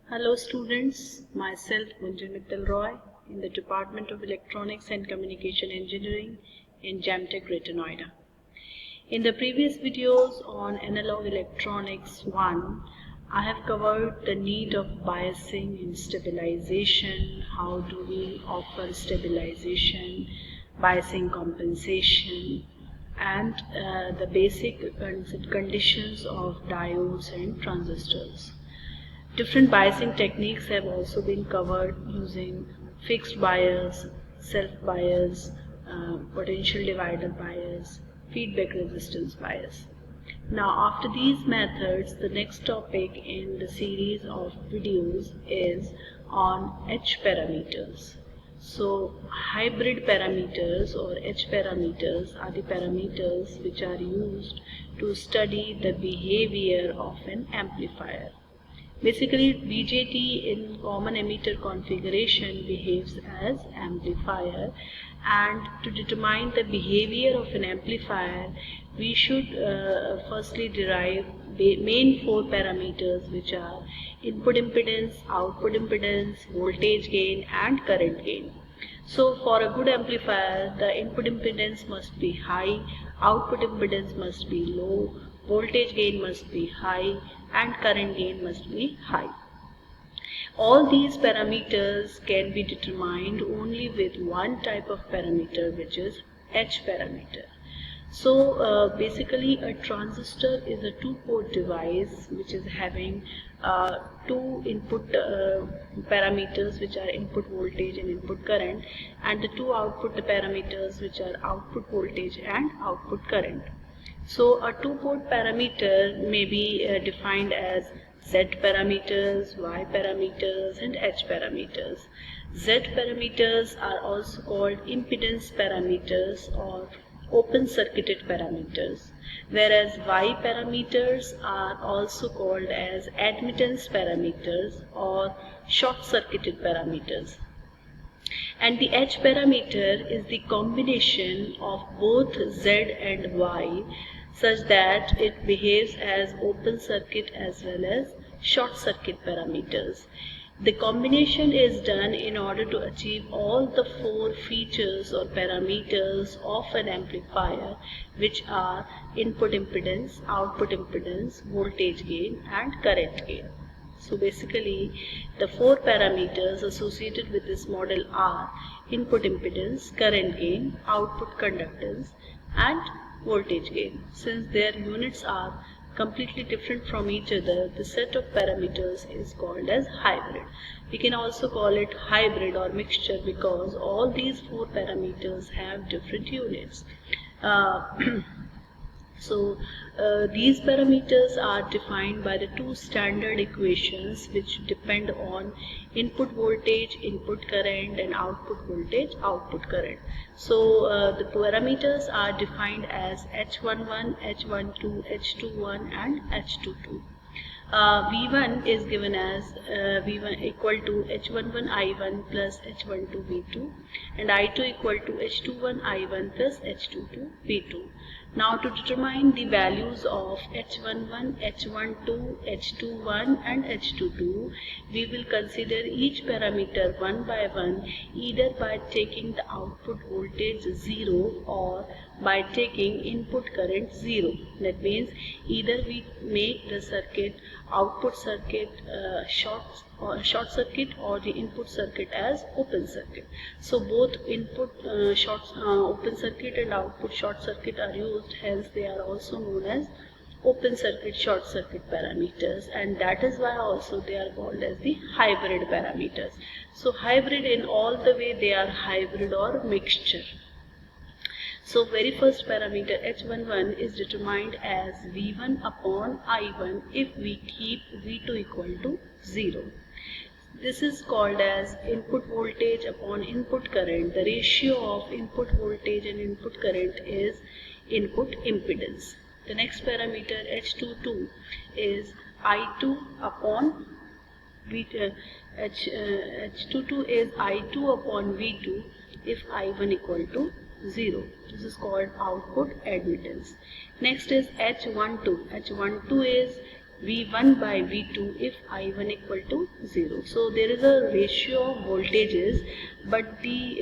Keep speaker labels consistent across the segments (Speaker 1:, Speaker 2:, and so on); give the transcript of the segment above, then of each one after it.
Speaker 1: Hello students, myself Untitled in the Department of Electronics and Communication Engineering in Jamtech Greater Noida. In the previous videos on Analog Electronics 1, I have covered the need of biasing and stabilization, how do we offer stabilization, biasing compensation, and the basic conditions of diodes and transistors. Different biasing techniques have also been covered using fixed bias, self-bias, potential divider bias, feedback resistance bias. Now after these methods, the next topic in the series of videos is on H parameters. So hybrid parameters or H parameters are the parameters which are used to study the behavior of an amplifier. Basically, BJT in common emitter configuration behaves as amplifier, and to determine the behavior of an amplifier, we should firstly derive the main four parameters, which are input impedance, output impedance, voltage gain and current gain. So for a good amplifier, the input impedance must be high, output impedance must be low, voltage gain must be high and current gain must be high. All these parameters can be determined only with one type of parameter, which is H parameter. So basically a transistor is a two-port device which is having two input parameters, which are input voltage and input current, and the two output parameters, which are output voltage and output current. So a two-port parameter may be defined as Z parameters, Y parameters and H parameters. Z parameters are also called impedance parameters or open circuited parameters, whereas Y parameters are also called as admittance parameters or short circuited parameters. And the H parameter is the combination of both Z and Y, such that it behaves as open circuit as well as short circuit parameters. The combination is done in order to achieve all the four features or parameters of an amplifier, which are input impedance, output impedance, voltage gain and current gain. So basically the four parameters associated with this model are input impedance, current gain, output conductance and voltage gain. Since their units are completely different from each other, the set of parameters is called as hybrid. We can also call it hybrid or mixture because all these four parameters have different units. So these parameters are defined by the two standard equations which depend on input voltage, input current and output voltage, output current. So the parameters are defined as H11, H12, H21 and H22. V1 is given as V1 equal to H11 I1 plus H12 V2 and I2 equal to H21 I1 plus H22 V2. Now to determine the values of H11, H12, H21 and H22, we will consider each parameter one by one, either by taking the output voltage 0 or by taking input current 0. That means either we make the circuit output circuit short circuit or the input circuit as open circuit. So both input open circuit and output short circuit are used, hence they are also known as open circuit short circuit parameters, and that is why also they are called as the hybrid parameters. So hybrid in all the way they are hybrid or mixture. So very first parameter H11 is determined as V1 upon I1 if we keep V2 equal to 0. This is called as input voltage upon input current. The ratio of input voltage and input current is input impedance. The next parameter H22 is I2 upon V2. H22 is I2 upon V2 if I1 equal to 0. This is called output admittance. Next is H12. H12 is V1 by V2 if I1 equal to 0. So there is a ratio of voltages, but the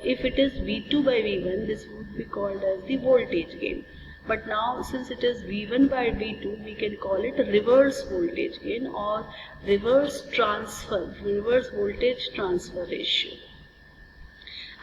Speaker 1: if it is V2 by V1, this would be called as the voltage gain. But now since it is V1 by V2, we can call it reverse voltage gain or reverse voltage transfer ratio.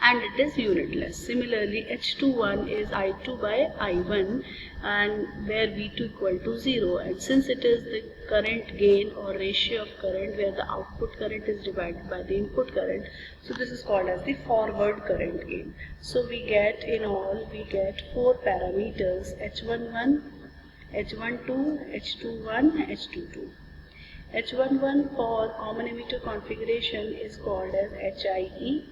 Speaker 1: And it is unitless. Similarly, H21 is I2 by I1 and where V2 equal to 0, and since it is the current gain or ratio of current where the output current is divided by the input current, so this is called as the forward current gain. So we get in all, we get 4 parameters: H11, H12, H21, H22. H11 for common emitter configuration is called as HIE.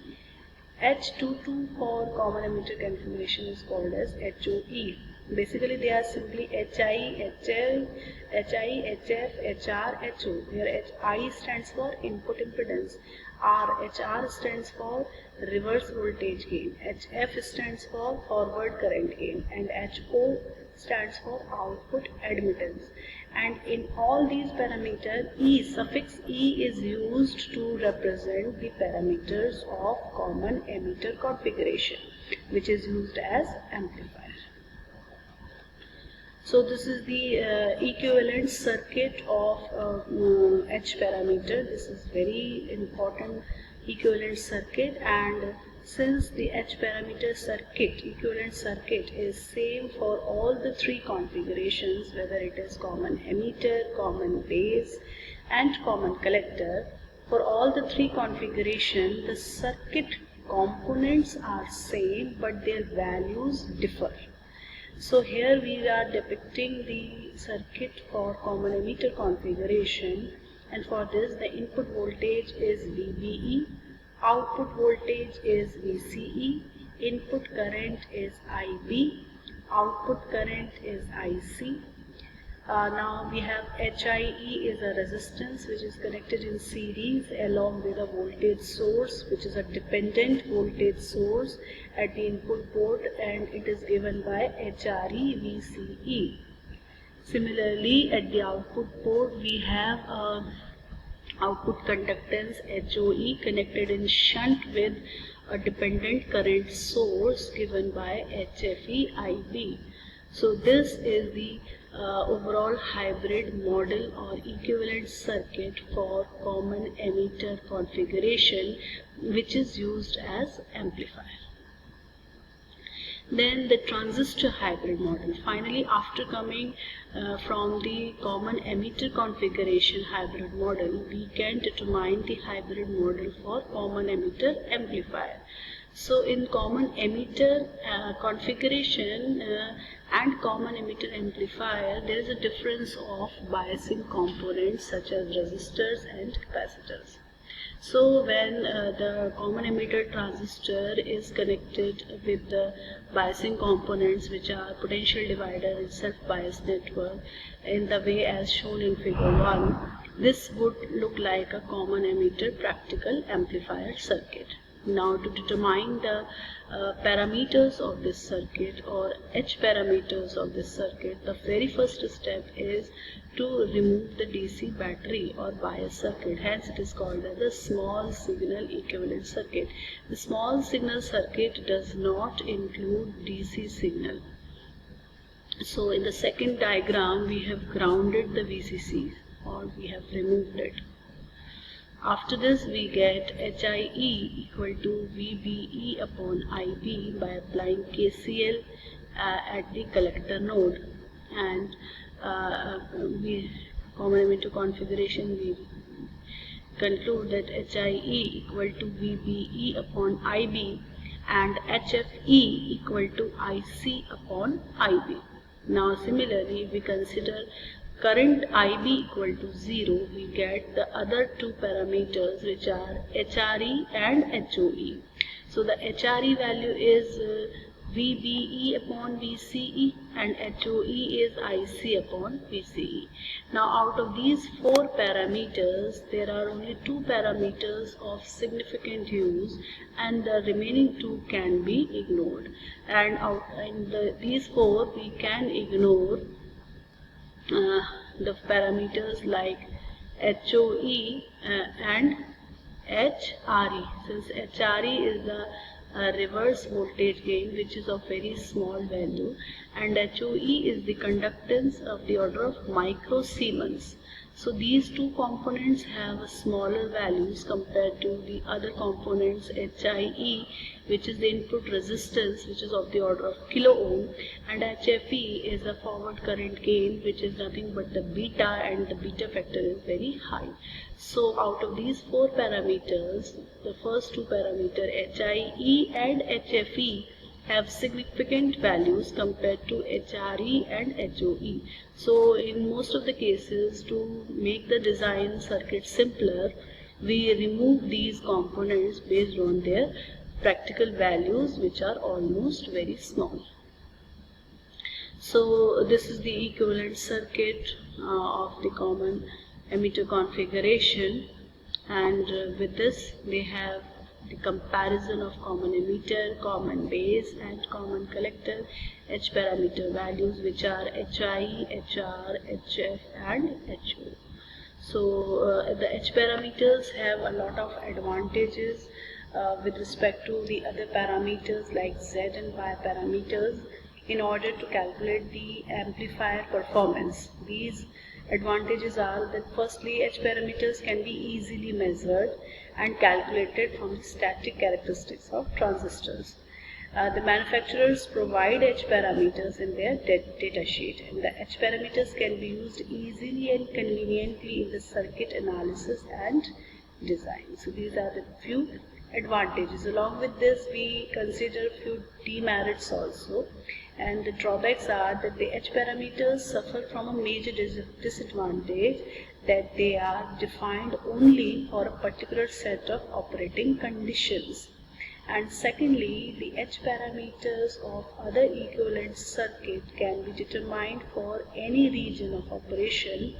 Speaker 1: H22 for common emitter configuration is called as HOE. Basically, they are simply HI, HL, HI, HF, HR, HO. Where HI stands for input impedance, HR stands for reverse voltage gain, HF stands for forward current gain, and HO stands for output admittance. And in all these parameters, suffix E is used to represent the parameters of common emitter configuration, which is used as amplifier. So this is the equivalent circuit of H parameter. This is very important equivalent circuit, and since the H parameter circuit, equivalent circuit, is same for all the 3 configurations, whether it is common emitter, common base and common collector, for all the 3 configurations the circuit components are same but their values differ. So here we are depicting the circuit for common emitter configuration, and for this the input voltage is VBE, output voltage is VCE, input current is IB, output current is IC. Now we have HIE is a resistance which is connected in series along with a voltage source, which is a dependent voltage source at the input port, and it is given by HRE VCE. Similarly, at the output port we have output conductance HOE connected in shunt with a dependent current source given by HFE IB. So this is the overall hybrid model or equivalent circuit for common emitter configuration, which is used as amplifier. Then the transistor hybrid model. Finally, after coming from the common emitter configuration hybrid model, we can determine the hybrid model for common emitter amplifier. So in common emitter configuration and common emitter amplifier, there is a difference of biasing components such as resistors and capacitors. So when the common emitter transistor is connected with the biasing components, which are potential divider and self-bias network, in the way as shown in figure 1, this would look like a common emitter practical amplifier circuit. Now to determine the parameters of this circuit or H parameters of this circuit, the very first step is to remove the DC battery or bias circuit. Hence it is called as a small signal equivalent circuit. The small signal circuit does not include DC signal. So in the second diagram we have grounded the VCC, or we have removed it. After this we get HIE equal to VBE upon IB by applying KCL at the collector node, and common emitter configuration we conclude that HIE equal to VBE upon IB and HFE equal to IC upon IB. Now similarly we consider current IB equal to 0, we get the other 2 parameters which are HRE and HOE. So the HRE value is VBE upon VCE and HOE is IC upon VCE. Now out of these 4 parameters, there are only 2 parameters of significant use and the remaining 2 can be ignored. And these 4 we can ignore the parameters like HOE and HRE. Since HRE is the reverse voltage gain, which is of very small value, and HOE is the conductance of the order of microsiemens. So these two components have smaller values compared to the other components, HIE, which is the input resistance, which is of the order of kilo ohm, and HFE is a forward current gain, which is nothing but the beta, and the beta factor is very high. So out of these four parameters, the first two parameters, HIE and HFE, have significant values compared to HRE and HOE. So in most of the cases, to make the design circuit simpler, we remove these components based on their practical values, which are almost very small. So this is the equivalent circuit of the common emitter configuration, and with this they have the comparison of common emitter, common base and common collector, H parameter values, which are HI, HR, HF and HO. So the H parameters have a lot of advantages with respect to the other parameters like Z and Y parameters in order to calculate the amplifier performance. These advantages are that firstly, H parameters can be easily measured and calculated from the static characteristics of transistors. The manufacturers provide H parameters in their data sheet, and the H parameters can be used easily and conveniently in the circuit analysis and design. So these are the few advantages. Along with this, we consider few demerits also, and the drawbacks are that the H parameters suffer from a major disadvantage, that they are defined only for a particular set of operating conditions. And secondly, the H parameters of other equivalent circuit can be determined for any region of operation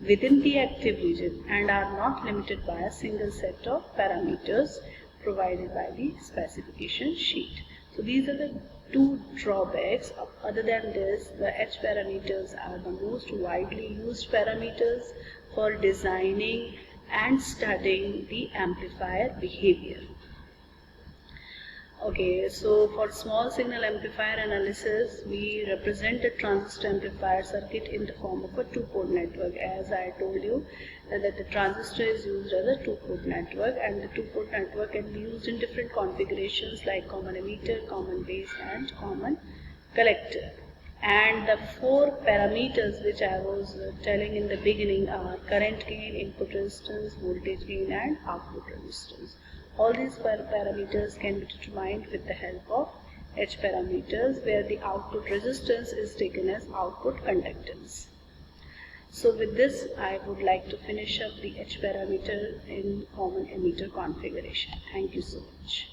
Speaker 1: within the active region and are not limited by a single set of parameters provided by the specification sheet. So these are the two drawbacks. Other than this, the H parameters are the most widely used parameters for designing and studying the amplifier behavior. Okay, so for small signal amplifier analysis, we represent the transistor amplifier circuit in the form of a two-port network. As I told you, that the transistor is used as a two-port network, and the two-port network can be used in different configurations like common emitter, common base and common collector. And the four parameters which I was telling in the beginning are current gain, input resistance, voltage gain and output resistance. All these parameters can be determined with the help of H parameters, where the output resistance is taken as output conductance. So with this, I would like to finish up the H parameter in common emitter configuration. Thank you so much.